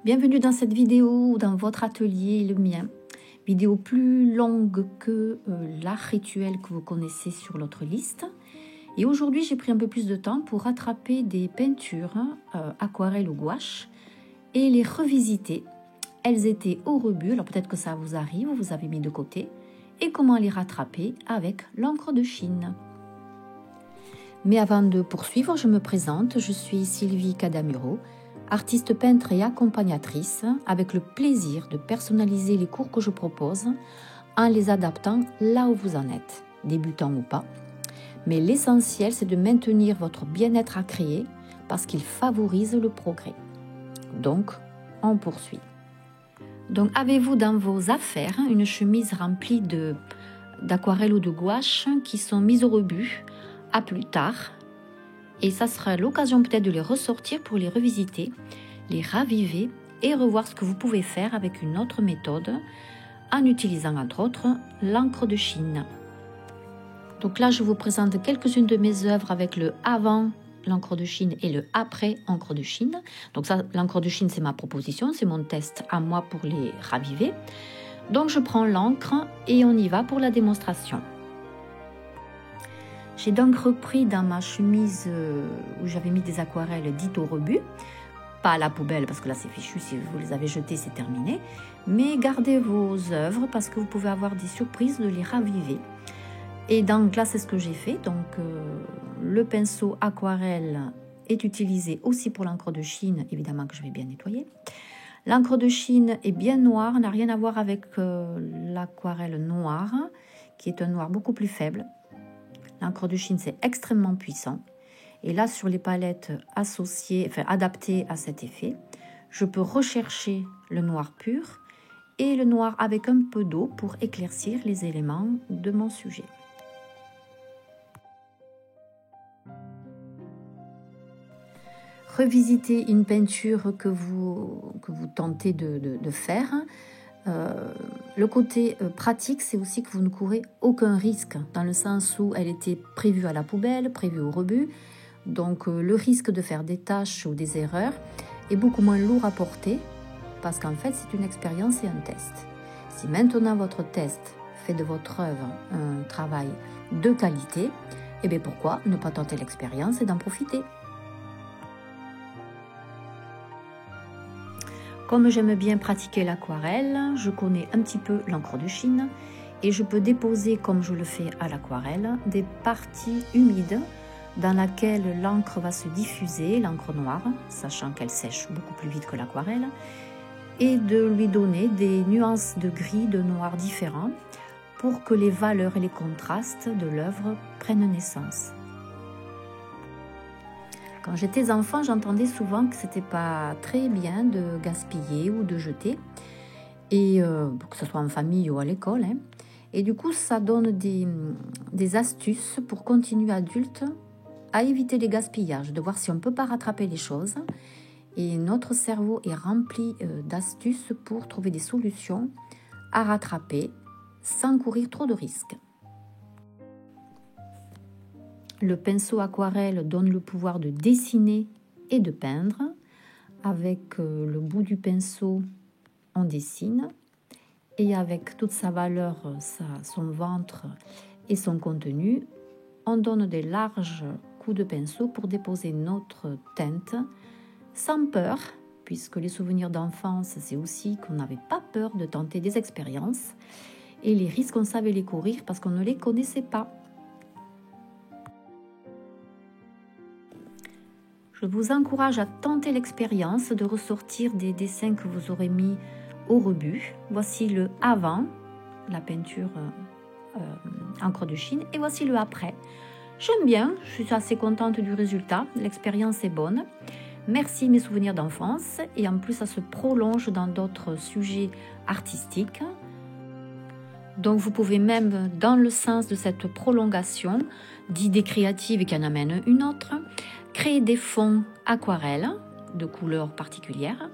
Bienvenue dans cette vidéo, dans votre atelier et le mien. Vidéo plus longue que l'art rituel que vous connaissez sur l'autre liste. Et aujourd'hui, j'ai pris un peu plus de temps pour rattraper des peintures aquarelles ou gouache et les revisiter. Elles étaient au rebut, alors peut-être que ça vous arrive, vous avez mis de côté. Et comment les rattraper avec l'encre de Chine. Mais avant de poursuivre, je me présente, je suis Sylvie Cadamuro, artiste peintre et accompagnatrice, avec le plaisir de personnaliser les cours que je propose en les adaptant là où vous en êtes, débutant ou pas. Mais l'essentiel, c'est de maintenir votre bien-être à créer parce qu'il favorise le progrès. Donc, on poursuit. Donc, avez-vous dans vos affaires une chemise remplie d'aquarelles ou de gouache qui sont mises au rebut à plus tard? Et ça sera l'occasion peut-être de les ressortir pour les revisiter, les raviver et revoir ce que vous pouvez faire avec une autre méthode en utilisant entre autres l'encre de Chine. Donc là, je vous présente quelques-unes de mes œuvres avec le avant l'encre de Chine et le après encre de Chine. Donc ça, l'encre de Chine, c'est ma proposition, c'est mon test à moi pour les raviver. Donc je prends l'encre et on y va pour la démonstration. J'ai donc repris dans ma chemise où j'avais mis des aquarelles dites au rebut, pas à la poubelle parce que là c'est fichu, si vous les avez jetées c'est terminé, mais gardez vos œuvres parce que vous pouvez avoir des surprises de les raviver. Et donc là c'est ce que j'ai fait, donc le pinceau aquarelle est utilisé aussi pour l'encre de Chine, évidemment que je vais bien nettoyer. L'encre de Chine est bien noire, n'a rien à voir avec l'aquarelle noire, qui est un noir beaucoup plus faible. L'encre de Chine, c'est extrêmement puissant. Et là, sur les palettes associées, adaptées à cet effet, je peux rechercher le noir pur et le noir avec un peu d'eau pour éclaircir les éléments de mon sujet. Revisiter une peinture que vous tentez de faire. Le côté pratique, c'est aussi que vous ne courez aucun risque, dans le sens où elle était prévue à la poubelle, prévue au rebut. Donc le risque de faire des taches ou des erreurs est beaucoup moins lourd à porter, parce qu'en fait c'est une expérience et un test. Si maintenant votre test fait de votre œuvre un travail de qualité, eh bien pourquoi ne pas tenter l'expérience et d'en profiter? Comme j'aime bien pratiquer l'aquarelle, je connais un petit peu l'encre de Chine et je peux déposer, comme je le fais à l'aquarelle, des parties humides dans lesquelles l'encre va se diffuser, l'encre noire, sachant qu'elle sèche beaucoup plus vite que l'aquarelle, et de lui donner des nuances de gris, de noir différents pour que les valeurs et les contrastes de l'œuvre prennent naissance. Quand j'étais enfant, j'entendais souvent que c'était pas très bien de gaspiller ou de jeter, et que ce soit en famille ou à l'école. Et du coup, ça donne des astuces pour continuer adulte à éviter les gaspillages, de voir si on ne peut pas rattraper les choses. Et notre cerveau est rempli d'astuces pour trouver des solutions à rattraper sans courir trop de risques. Le pinceau aquarelle donne le pouvoir de dessiner et de peindre. Avec le bout du pinceau, on dessine. Et avec toute sa valeur, son ventre et son contenu, on donne des larges coups de pinceau pour déposer notre teinte sans peur, puisque les souvenirs d'enfance, c'est aussi qu'on n'avait pas peur de tenter des expériences. Et les risques, on savait les courir parce qu'on ne les connaissait pas. Je vous encourage à tenter l'expérience de ressortir des dessins que vous aurez mis au rebut. Voici le avant, la peinture encre de Chine, et voici le après. J'aime bien, je suis assez contente du résultat, l'expérience est bonne. Merci mes souvenirs d'enfance, et en plus ça se prolonge dans d'autres sujets artistiques. Donc vous pouvez même, dans le sens de cette prolongation d'idées créatives qui en amènent une autre, créer des fonds aquarelles de couleurs particulières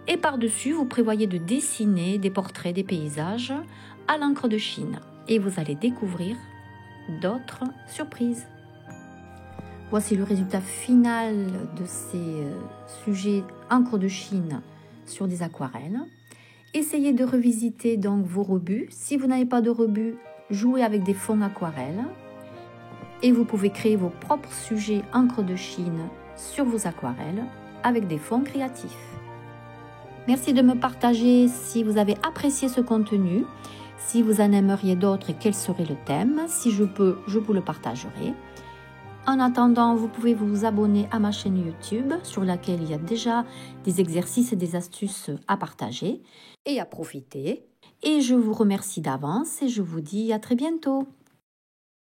et par-dessus vous prévoyez de dessiner des portraits, des paysages à l'encre de Chine et vous allez découvrir d'autres surprises. Voici le résultat final de ces sujets encre de Chine sur des aquarelles. Essayez de revisiter donc vos rebuts. Si vous n'avez pas de rebut, jouez avec des fonds aquarelles. Et vous pouvez créer vos propres sujets encre de Chine sur vos aquarelles avec des fonds créatifs. Merci de me partager si vous avez apprécié ce contenu, si vous en aimeriez d'autres et quel serait le thème. Si je peux, je vous le partagerai. En attendant, vous pouvez vous abonner à ma chaîne YouTube sur laquelle il y a déjà des exercices et des astuces à partager et à profiter. Et je vous remercie d'avance et je vous dis à très bientôt.